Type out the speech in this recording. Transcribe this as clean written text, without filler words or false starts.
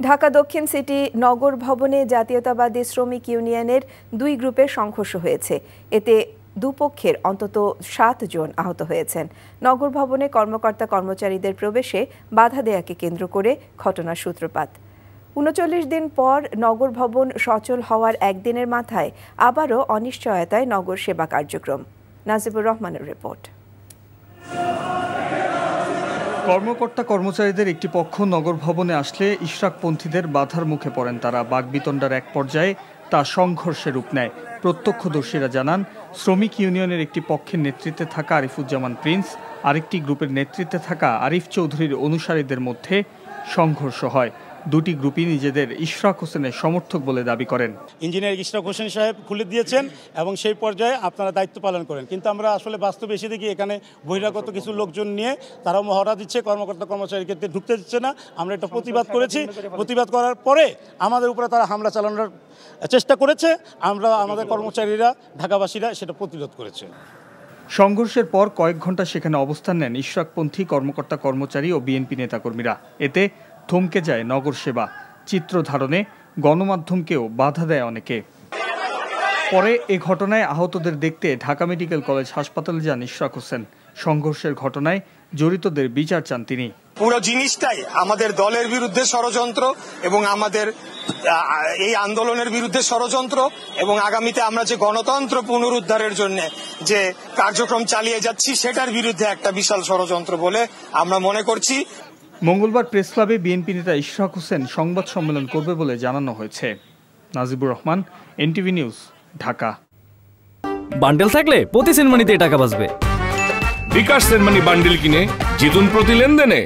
ঢাকা দক্ষিণ সিটি নগর ভবনে জাতীয়তাবাদী শ্রমিক ইউনিয়নের দুই গ্রুপের সংঘর্ষ হয়েছে। এতে দুপক্ষের অন্তত ৭ জন আহত হয়েছেন। নগর ভবনে কর্মকর্তা কর্মচারীদের প্রবেশে বাধা দেয়াকে কেন্দ্র করে ঘটনার সূত্রপাত। ৩৯ দিন পর নগর ভবন সচল হওয়ার একদিনের মাথায় আবারও অনিশ্চয়তায় নগর সেবা কার্যক্রম। নাজিবুর রহমানের রিপোর্ট। কর্মকর্তা কর্মচারীদের একটি পক্ষ নগর ভবনে আসলে ইশরাকপন্থীদের বাধার মুখে পড়েন তারা। বাকবিতণ্ডার এক পর্যায়ে তা সংঘর্ষে রূপ নেয়। প্রত্যক্ষদর্শীরা জানান, শ্রমিক ইউনিয়নের একটি পক্ষের নেতৃত্বে থাকা আরিফুজ্জামান প্রিন্স আরেকটি গ্রুপের নেতৃত্বে থাকা আরিফ চৌধুরীর অনুসারীদের মধ্যে সংঘর্ষ হয়। দুটি গ্রুপই নিজেদের ইশরাক হোসেনের সমর্থক বলে দাবি করেন। ইঞ্জিনিয়ার ইশরাক হোসেন সাহেব খুলে দিয়েছেন এবং সেই পর্যায়ে আপনারা দায়িত্ব পালন করেন, কিন্তু আমরা আসলে বাস্তবে এসে দেখি এখানে বহিরাগত কিছু লোকজন নিয়ে তারাও মহড়া দিচ্ছে, কর্মকর্তা কর্মচারীকে ঢুকতে দিচ্ছে না। আমরা এটা প্রতিবাদ করেছি। প্রতিবাদ করার পরে আমাদের উপরে তারা হামলা চালানোর চেষ্টা করেছে। আমরা আমাদের কর্মচারীরা ঢাকাবাসীরা সেটা প্রতিরোধ করেছে। সংঘর্ষের পর কয়েক ঘন্টা সেখানে অবস্থান নেন ইশরাকপন্থী কর্মকর্তা কর্মচারী ও বিএনপি নেতাকর্মীরা। এতে থমকে যায় নগর সেবা। চিত্র ধারণে গণমাধ্যমকেও বাধা দেয় অনেকে। পরে এ ঘটনায় আহতদের দেখতে ঢাকা মেডিকেল কলেজ হাসপাতালে যান ইশরাক হোসেন। সংঘর্ষের ঘটনায় জড়িতদের বিচার চান তিনি। পুরো জিনিসটাই আমাদের দলের বিরুদ্ধে ষড়যন্ত্র এবং আমাদের এই আন্দোলনের বিরুদ্ধে ষড়যন্ত্র, এবং আগামীতে আমরা যে গণতন্ত্র পুনরুদ্ধারের জন্য যে কার্যক্রম চালিয়ে যাচ্ছি সেটার বিরুদ্ধে একটা বিশাল ষড়যন্ত্র বলে আমরা মনে করছি। মঙ্গলবার প্রেস ক্লাবে বিএনপি নেতা ইশরাক হোসেন সংবাদ সম্মেলন করবে বলে জানানো হয়েছে। Najibur Rahman, NTV news, Dhaka. Bundle থাকলে প্রতি সেনমানিতে টাকা বাঁচবে। বিকাশ সেনমানি বান্ডেল কিনে জিতুন প্রতি লেনদেনে।